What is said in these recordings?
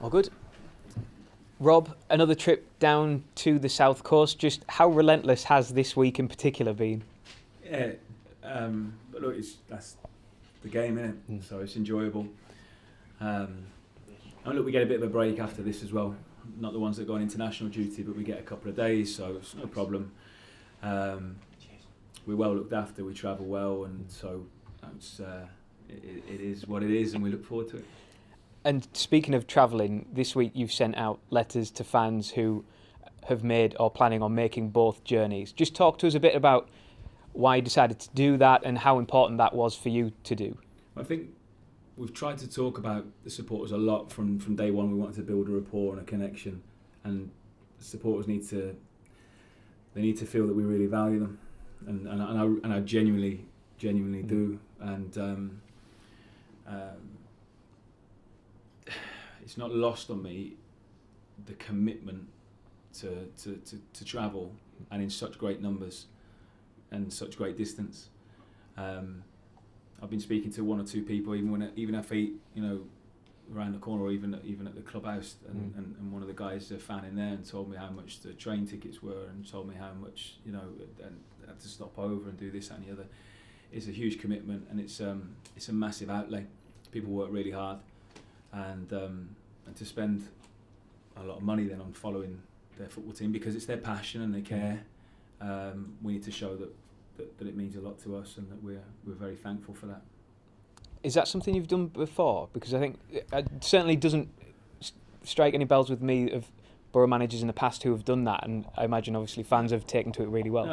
All good. Rob, another trip down to the south coast. Just how relentless has this week in particular been? Yeah, but look, that's the game, isn't it? So it's enjoyable. And look, we get a bit of a break after this as well. Not the ones that go on international duty, but we get a couple of days, so it's no problem. We're well looked after, we travel well, and so it is what it is, and we look forward to it. And speaking of travelling, this week you've sent out letters to fans who have made or planning on making both journeys. Just talk to us a bit about why you decided to do that and how important that was for you to do. I think we've tried to talk about the supporters a lot from day one. We wanted to build a rapport and a connection, and supporters need to feel that we really value them, and I genuinely do, and it's not lost on me the commitment to travel, and in such great numbers and such great distance. I've been speaking to one or two people, even if I, around the corner, or even at the clubhouse, and one of the guys, a fan in there, and told me how much the train tickets were, and told me how much, and I had to stop over and do this and the other. It's a huge commitment, and it's a massive outlay. People work really hard, and to spend a lot of money then on following their football team because it's their passion and they care. We need to show that it means a lot to us, and that we're very thankful for that. Is that something you've done before? Because I think it certainly doesn't strike any bells with me of Borough managers in the past who have done that, and I imagine obviously fans have taken to it really well.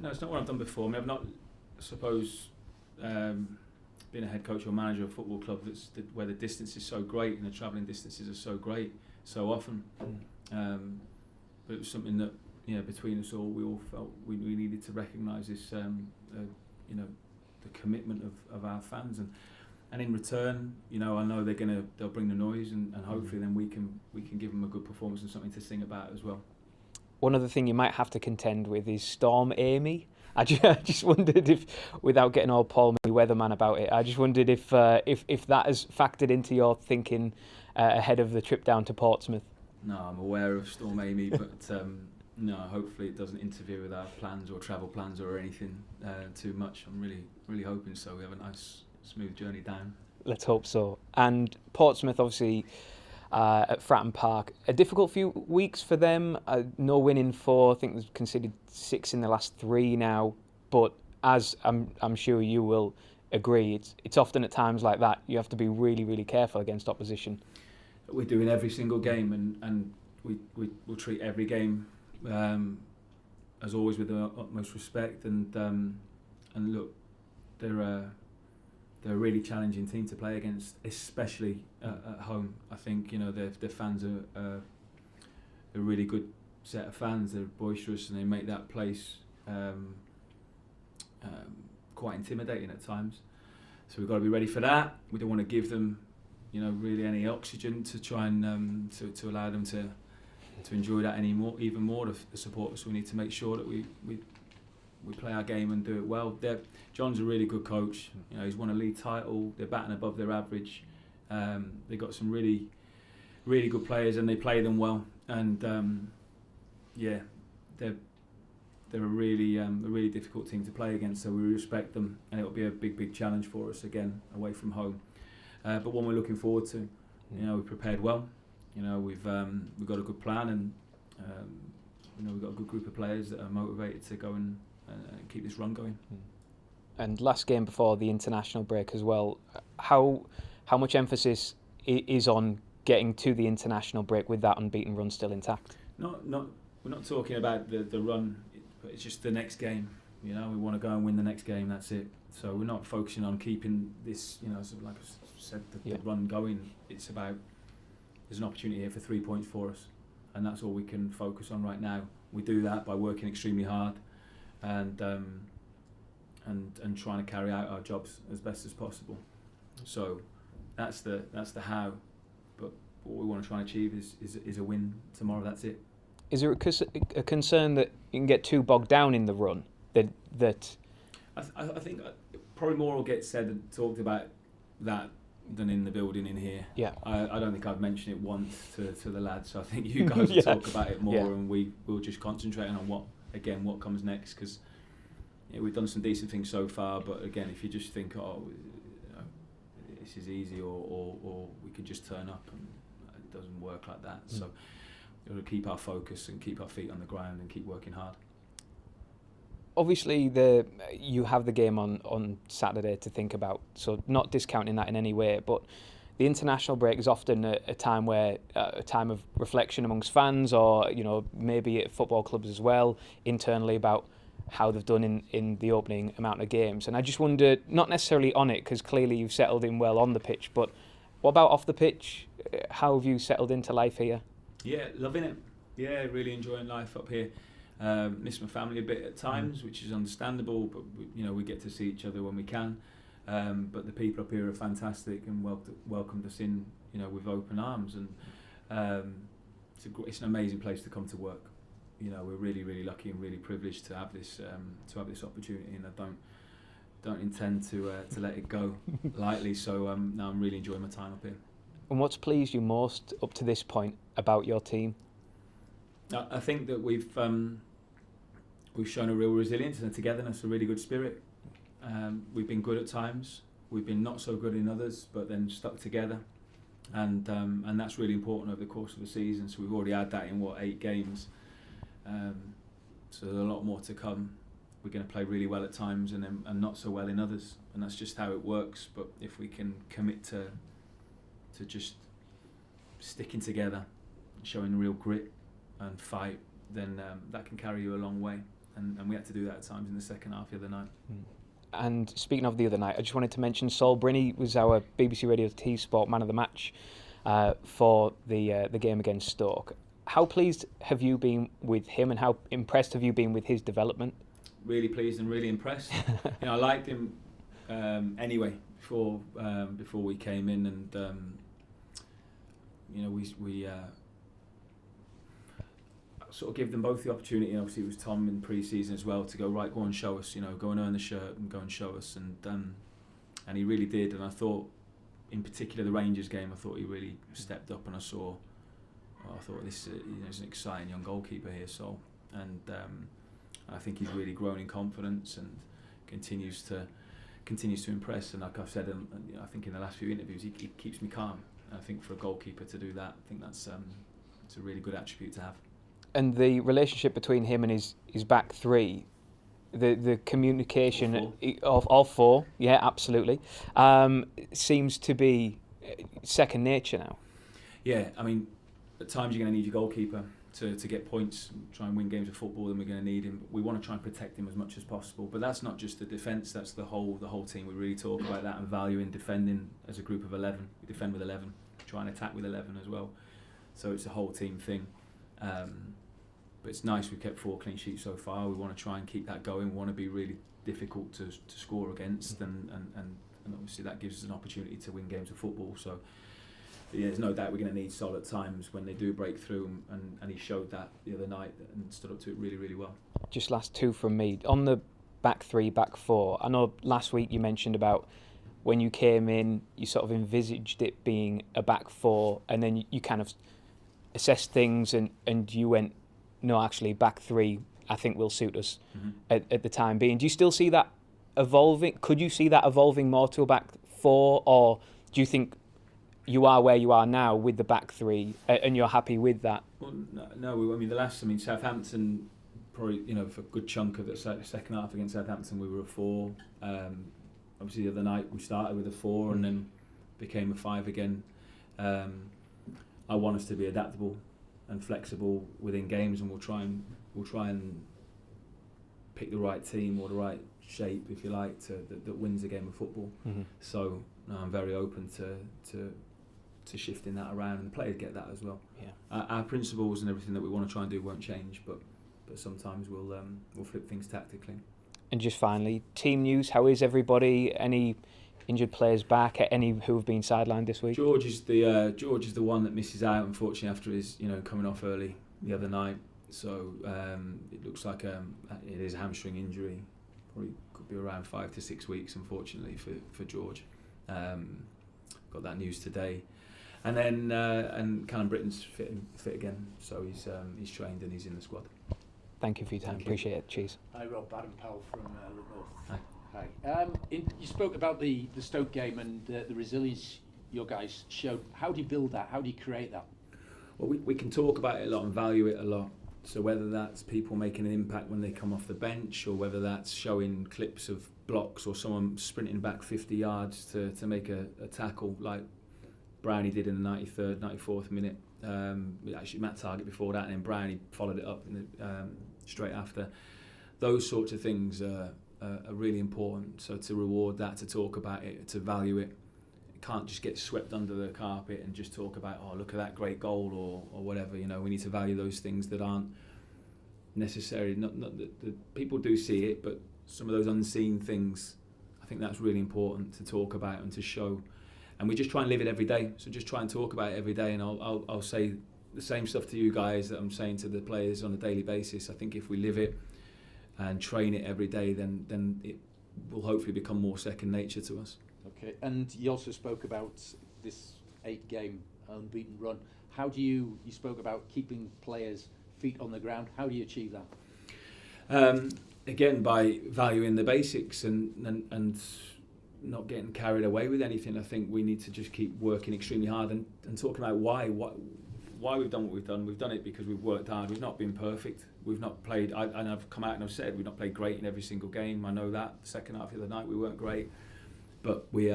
No, it's not what I've done before. I mean, I've not, I suppose, been a head coach or manager of a football club where the distance is so great and the travelling distances are so great so often. But it was something that, between us all, we all felt we needed to recognise this, the commitment of our fans, and in return, I know they'll bring the noise, and hopefully then we can give them a good performance and something to sing about as well. One other thing you might have to contend with is Storm Amy. I just wondered if, without getting all Paul me weatherman about it, I just wondered if that has factored into your thinking ahead of the trip down to Portsmouth. No, I'm aware of Storm Amy, but no, hopefully it doesn't interfere with our plans or travel plans or anything too much. I'm really hoping so. We have a nice, smooth journey down. Let's hope so. And Portsmouth, obviously, at Fratton Park, a difficult few weeks for them. No win in 4. I think they've conceded 6 in the last 3 now. But as I'm sure you will agree, it's often at times like that you have to be really, really careful against opposition. We do in every single game, and we'll treat every game as always with the utmost respect. And look, they're a really challenging team to play against, especially at home. I think their fans are a really good set of fans. They're boisterous and they make that place quite intimidating at times. So we've got to be ready for that. We don't want to give them, really any oxygen to try and to allow them to enjoy that even more. The supporters. So we need to make sure that we play our game and do it well. John's a really good coach. He's won a league title. They're batting above their average. They've got some really, really good players, and they play them well. And they're a really difficult team to play against. So we respect them, and it'll be a big challenge for us again away from home. But one we're looking forward to. We've prepared well. We've got a good plan, and we've got a good group of players that are motivated to go and keep this run going. And last game before the international break as well, how much emphasis is on getting to the international break with that unbeaten run still intact? We're not talking about the run, but it's just the next game. We want to go and win the next game. That's it. So we're not focusing on keeping this, sort of like I said, the run going. It's about there's an opportunity here for 3 points for us, and that's all we can focus on right now. We do that by working extremely hard, and trying to carry out our jobs as best as possible. So that's the how, but what we want to try and achieve is a win tomorrow. That's it. Is there a concern that you can get too bogged down in the run? That I think probably more will get said and talked about that than in the building in here. Yeah. I don't think I've mentioned it once to the lads, so I think you guys will talk about it more, and we'll just concentrate on what comes next, because we've done some decent things so far, but again, if you just think, this is easy, or we can just turn up, and it doesn't work like that. So we've got to keep our focus and keep our feet on the ground and keep working hard. Obviously, you have the game on Saturday to think about, so not discounting that in any way, but the international break is often a time of reflection amongst fans, or maybe at football clubs as well, internally, about how they've done in the opening amount of games. And I just wonder, not necessarily on it, because clearly you've settled in well on the pitch, but what about off the pitch? How have you settled into life here? Yeah, loving it. Yeah, really enjoying life up here. Miss my family a bit at times, which is understandable, but we get to see each other when we can. But the people up here are fantastic and welcomed us in, with open arms, and it's an amazing place to come to work. We're really, really lucky and really privileged to have this opportunity, and I don't intend to let it go lightly. So now I'm really enjoying my time up here. And what's pleased you most up to this point about your team? I think that we've shown a real resilience and a togetherness, a really good spirit. We've been good at times, we've been not so good in others, but then stuck together, and that's really important over the course of the season. So we've already had that in 8 games. So there's a lot more to come. We're going to play really well at times and not so well in others, and that's just how it works. But if we can commit to just sticking together, showing real grit and fight, then that can carry you a long way. And we had to do that at times in the second half the other night. And speaking of the other night, I just wanted to mention Saul Brinney was our BBC Radio T Sport man of the match for the game against Stoke. How pleased have you been with him, and how impressed have you been with his development? Really pleased and really impressed. I liked him anyway before we came in, and we sort of give them both the opportunity. And obviously, it was Tom in pre-season as well to go, right, go and show us. Go and earn the shirt and go and show us, and he really did. And I thought, in particular, the Rangers game, I thought he really stepped up, and I thought this is an exciting young goalkeeper here, Sol, and I think he's really grown in confidence and continues to impress. And like I've said, I think in the last few interviews, he keeps me calm. And I think for a goalkeeper to do that, I think that's it's a really good attribute to have. And the relationship between him and his back three, the communication of all four, yeah, absolutely, seems to be second nature now. Yeah, I mean, at times you're going to need your goalkeeper to get points, try and win games of football, then we're going to need him. We want to try and protect him as much as possible, but that's not just the defence, that's the whole team. We really talk about that and value in defending as a group of 11. We defend with 11, try and attack with 11 as well. So it's a whole team thing. But it's nice we've kept 4 clean sheets so far. We want to try and keep that going. We want to be really difficult to score against, and obviously that gives us an opportunity to win games of football. So yeah, there's no doubt we're going to need Sol at times when they do break through, and he showed that the other night and stood up to it really, really well. Just last 2 from me. On the back 3, back 4, I know last week you mentioned about when you came in, you sort of envisaged it being a back 4, and then you kind of assessed things and you went, no, actually, back 3, I think will suit us at the time being. Do you still see that evolving? Could you see that evolving more to a back 4, or do you think you are where you are now with the back 3 and you're happy with that? Well, no. I mean, Southampton, probably, for a good chunk of the second half against Southampton, we were a 4. Obviously, the other night we started with a 4 and then became a 5 again. I want us to be adaptable and flexible within games, and we'll try and pick the right team or the right shape, if you like, that wins a game of football. So I'm very open to shifting that around, and the players get that as well. Yeah. Our principles and everything that we want to try and do won't change, but sometimes we'll flip things tactically. And just finally, team news. How is everybody? Any injured players back? Any who have been sidelined this week? George is the one that misses out, unfortunately, after his coming off early the other night. So it looks like it is a hamstring injury. Probably could be around 5 to 6 weeks, unfortunately, for George. got that news today. And then and Callum Britton's fit again, so he's trained and he's in the squad. Thank you for your time. Appreciate it. Cheers. Hi Rob, Adam Powell from the North. Hi. Hi. You spoke about the Stoke game and the resilience your guys showed. How do you build that? How do you create that? Well, we can talk about it a lot and value it a lot. So whether that's people making an impact when they come off the bench, or whether that's showing clips of blocks or someone sprinting back 50 yards to make a tackle like Brownie did in the 93rd, 94th minute. Actually, Matt Targett before that, and then Brownie followed it up straight after. Those sorts of things are really important. So to reward that, to talk about it, to value it, can't just get swept under the carpet and just talk about, oh, look at that great goal or whatever. You know, we need to value those things that aren't necessary. Not the people do see it, but some of those unseen things, I think that's really important to talk about and to show. And we just try and live it every day. So just try and talk about it every day. And I'll say the same stuff to you guys that I'm saying to the players on a daily basis. I think if we live it and train it every day, then it will hopefully become more second nature to us. Okay, and you also spoke about this 8-game unbeaten run. How do you spoke about keeping players' feet on the ground. How do you achieve that? Again, by valuing the basics and not getting carried away with anything. I think we need to just keep working extremely hard and talking about why we've done what we've done. We've done it because we've worked hard. We've not been perfect. We've not played, and I've come out and I've said we've not played great in every single game. I know that. The second half of the night we weren't great. But we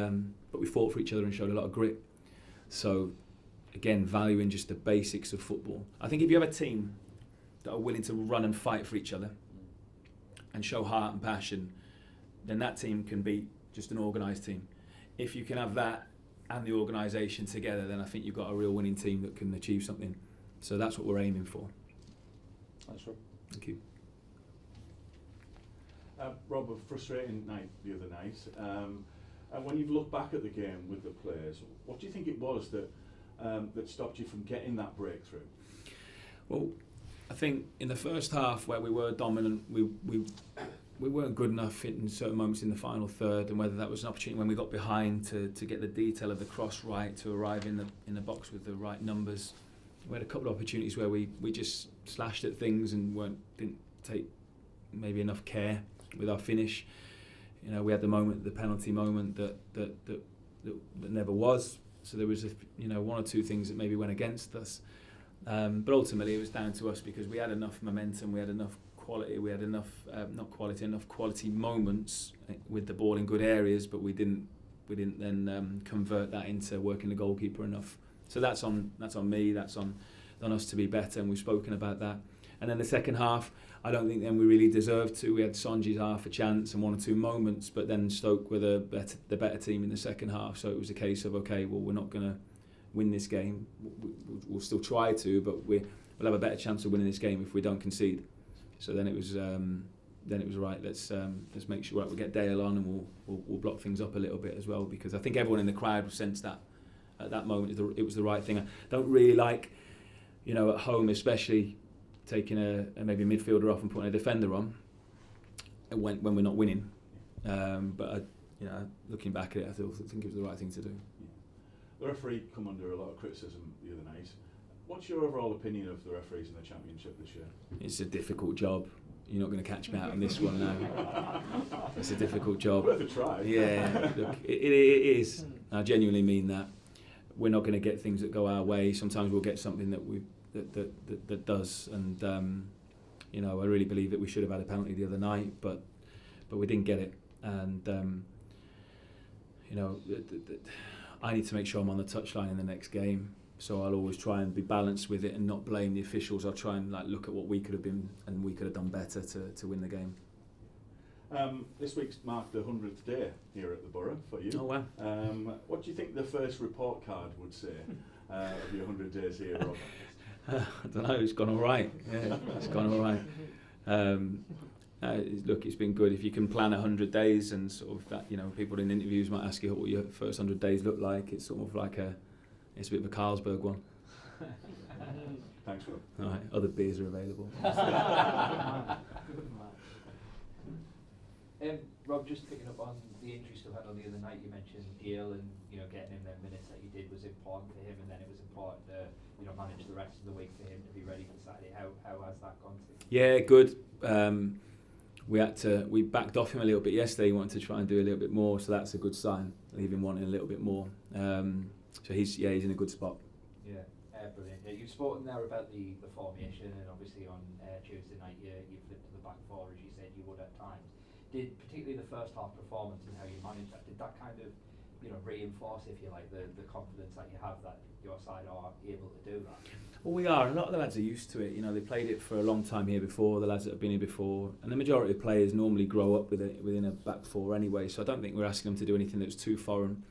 fought for each other and showed a lot of grit. So, again, valuing just the basics of football. I think if you have a team that are willing to run and fight for each other and show heart and passion, then that team can beat just an organised team. If you can have that and the organisation together, then I think you've got a real winning team that can achieve something. So that's what we're aiming for. Thanks, Rob. Thank you. Rob, a frustrating night the other night. And when you've looked back at the game with the players, what do you think it was that stopped you from getting that breakthrough? Well, I think in the first half where we were dominant, we weren't good enough in certain moments in the final third, and whether that was an opportunity when we got behind to get the detail of the cross right, to arrive in the box with the right numbers. We had a couple of opportunities where we just slashed at things and didn't take maybe enough care with our finish. You know, we had the penalty moment that never was. So there was one or two things that maybe went against us. But ultimately it was down to us because we had enough momentum, we had enough quality, we had enough enough quality moments with the ball in good areas, but we didn't then convert that into working the goalkeeper enough. So that's on me, that's on us to be better, and we've spoken about that. And then the second half, I don't think then we really deserved to. We had Sonji's half a chance and one or two moments, but then Stoke were the better team in the second half. So it was a case of, okay, well, we're not going to win this game. We'll still try to, but we'll have a better chance of winning this game if we don't concede. So then it was right. Let's make sure we get Dale on, and we'll block things up a little bit as well, because I think everyone in the crowd sensed that at that moment it was the right thing. I don't really like, at home especially, taking a maybe a midfielder off and putting a defender on when we're not winning. But looking back at it, I think it was the right thing to do. Yeah. The referee come under a lot of criticism the other night. What's your overall opinion of the referees in the Championship this year? It's a difficult job. You're not going to catch me out on this one now. It's a difficult job. Worth a try. Yeah, look, it is. I genuinely mean that. We're not going to get things that go our way. Sometimes we'll get something that does, and I really believe that we should have had a penalty the other night, but we didn't get it, and I need to make sure I'm on the touchline in the next game, so I'll always try and be balanced with it and not blame the officials. I'll try and look at what we could have been and we could have done better to win the game. This week's marked the 100th day here at the Borough for you. Oh wow. What do you think the first report card would say of your 100 days here, Rob? I don't know, it's gone all right. Yeah, it's gone all right. Look, it's been good. If you can plan 100 days and sort of that, people in interviews might ask you what your first 100 days look like. It's sort of like it's a bit of a Carlsberg one. Thanks, Rob. All right, other beers are available. Rob, just picking up on the injury stuff I know the other night, you mentioned Gale and getting him the minutes that you did was important for him, and then it was important to manage the rest of the week for him to be ready for Saturday. How has that gone to you? Yeah, good. We backed off him a little bit yesterday. He wanted to try and do a little bit more, so that's a good sign. Leave him wanting a little bit more. So he's in a good spot. Yeah, brilliant. Yeah, you've spoken there about the formation, and obviously on Tuesday night you flipped to the back four, as you said you would at times. Did particularly the first half performance and how you managed that, did that kind of reinforce, if you like, the confidence that you have that your side are able to do that? Well, we are. A lot of the lads are used to it. They played it for a long time here before, the lads that have been here before, and the majority of players normally grow up with it within a back four anyway, so I don't think we're asking them to do anything that's too foreign.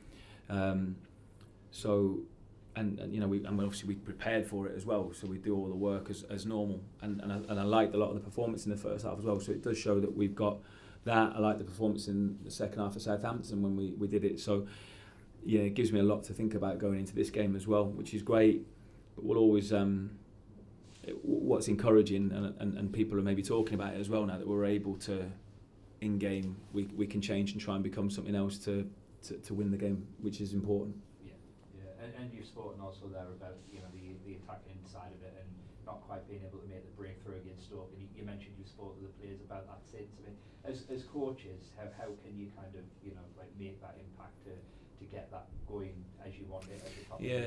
We prepared for it as well, so we do all the work as normal, and I liked a lot of the performance in the first half as well, so it does show that we've got that. I like the performance in the second half of Southampton when we did it, so yeah, it gives me a lot to think about going into this game as well, which is great. But we'll always what's encouraging, and people are maybe talking about it as well now that we're able to in game we can change and try and become something else to win the game, which is important. And you've spoken also there about the attacking side of it and not quite being able to make the breakthrough against Stoke, and you mentioned you spoke to the players about that since. I mean, as coaches, how can you kind of make that impact to get that going as you want it at the top? Yeah,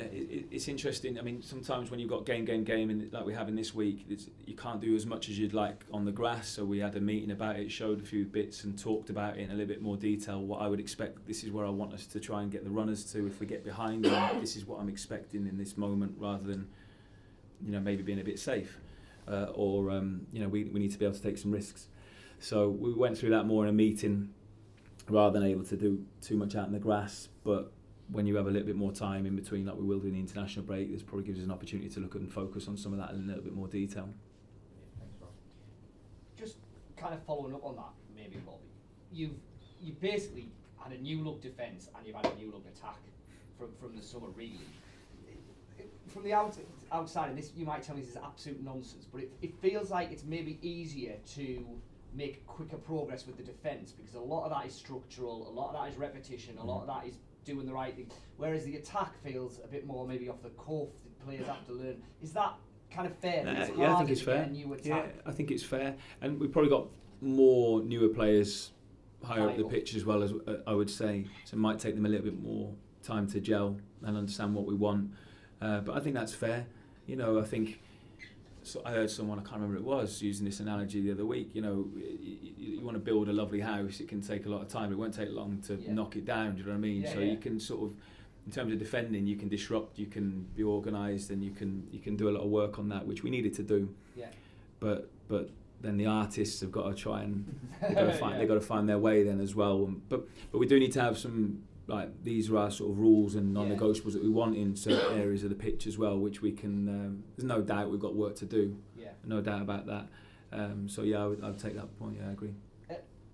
it's interesting. I mean, sometimes when you've got game, and like we have in this week, you can't do as much as you'd like on the grass. So we had a meeting about it, showed a few bits and talked about it in a little bit more detail. What I would expect, this is where I want us to try and get the runners to. If we get behind them, this is what I'm expecting in this moment, rather than maybe being a bit safe, we need to be able to take some risks. So we went through that more in a meeting, rather than able to do too much out in the grass. But when you have a little bit more time in between, like we will do in the international break, this probably gives us an opportunity to look and focus on some of that in a little bit more detail. Yeah, thanks, Rob. Just kind of following up on that, maybe, Bobby. You basically had a new look defence and you've had a new look attack from the summer, really. From the outside, and this you might tell me this is absolute nonsense, but it feels like it's maybe easier to make quicker progress with the defence, because a lot of that is structural, a lot of that is repetition, a lot of that is doing the right thing, whereas the attack feels a bit more maybe off the cuff, the players have to learn. Is that kind of fair? Yeah, I think it's fair. Yeah, I think it's fair, and we've probably got more newer players higher up the pitch as well, as I would say, so it might take them a little bit more time to gel and understand what we want, but I think that's fair. I think I heard someone, I can't remember who it was, using this analogy the other week. You want to build a lovely house, it can take a lot of time. It won't take long to knock it down. Do you know what I mean? You can sort of, in terms of defending, you can disrupt, you can be organised, and you can do a lot of work on that, which we needed to do. Yeah. But then the artists have got to try and they've got to find their way then as well. But we do need to have some, like, these are our sort of rules and non-negotiables that we want in certain areas of the pitch as well, which we can. There's no doubt we've got work to do. Yeah. No No doubt about that. I'd take that point. Yeah, I agree.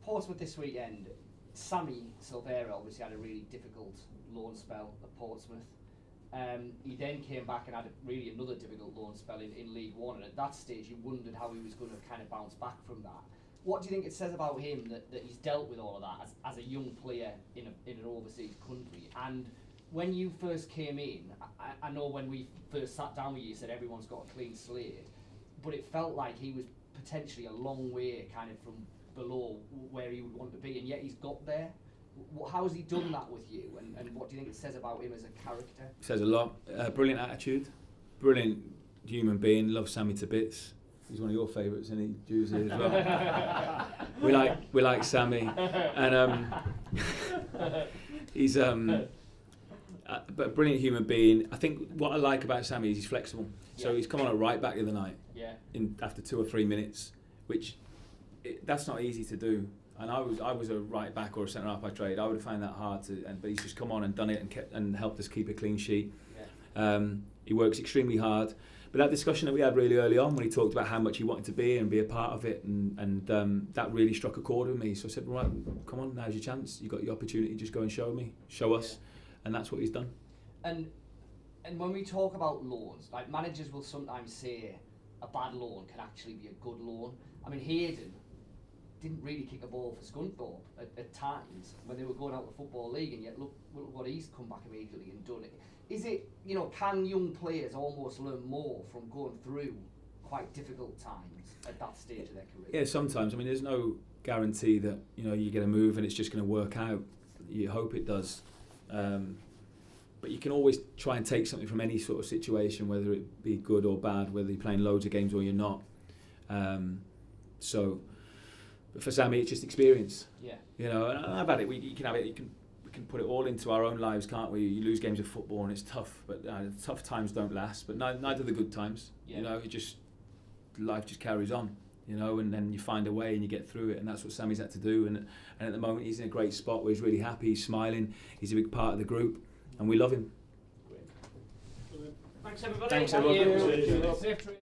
Portsmouth this weekend, Sammy Silvera obviously had a really difficult loan spell at Portsmouth. He then came back and had really another difficult loan spell in League One, and at that stage you wondered how he was going to kind of bounce back from that. What do you think it says about him that he's dealt with all of that as a young player in an overseas country? And when you first came in, I know when we first sat down with you said everyone's got a clean slate, but it felt like he was potentially a long way kind of from below where he would want to be, and yet he's got there. How has he done that with you, and what do you think it says about him as a character? It says a lot. Brilliant attitude, brilliant human being. Love Sammy to bits. He's one of your favourites, isn't he, Juicy, as well? we like Sammy, and he's but a brilliant human being. I think what I like about Sammy is he's flexible. So he's come on at right back the other night. Yeah. After 2 or 3 minutes, which that's not easy to do. And I was a right back or a centre half by trade. I would have found that hard but he's just come on and done it and helped us keep a clean sheet. Yeah. He works extremely hard. But that discussion that we had really early on, when he talked about how much he wanted to be and be a part of it, and that really struck a chord with me. So I said, right, come on, now's your chance. You got your opportunity. Just go and show us, and that's what he's done. And when we talk about loans, like, managers will sometimes say a bad loan can actually be a good loan. I mean, Hayden, didn't really kick a ball for Scunthorpe at times when they were going out the Football League, and yet look what he's come back immediately and done it. Is it, can young players almost learn more from going through quite difficult times at that stage of their career? Yeah, sometimes. I mean, there's no guarantee that you get a move and it's just going to work out. You hope it does, but you can always try and take something from any sort of situation, whether it be good or bad, whether you're playing loads of games or you're not. So, but for Sammy, it's just experience. Yeah. And I've had it. We can put it all into our own lives, can't we? You lose games of football and it's tough, but tough times don't last. But neither the good times. Yeah. Life just carries on. And then you find a way and you get through it, and that's what Sammy's had to do. And at the moment, he's in a great spot where he's really happy, he's smiling, he's a big part of the group, and we love him. Thanks everybody. Thanks, everyone. Thank you. Safe trip.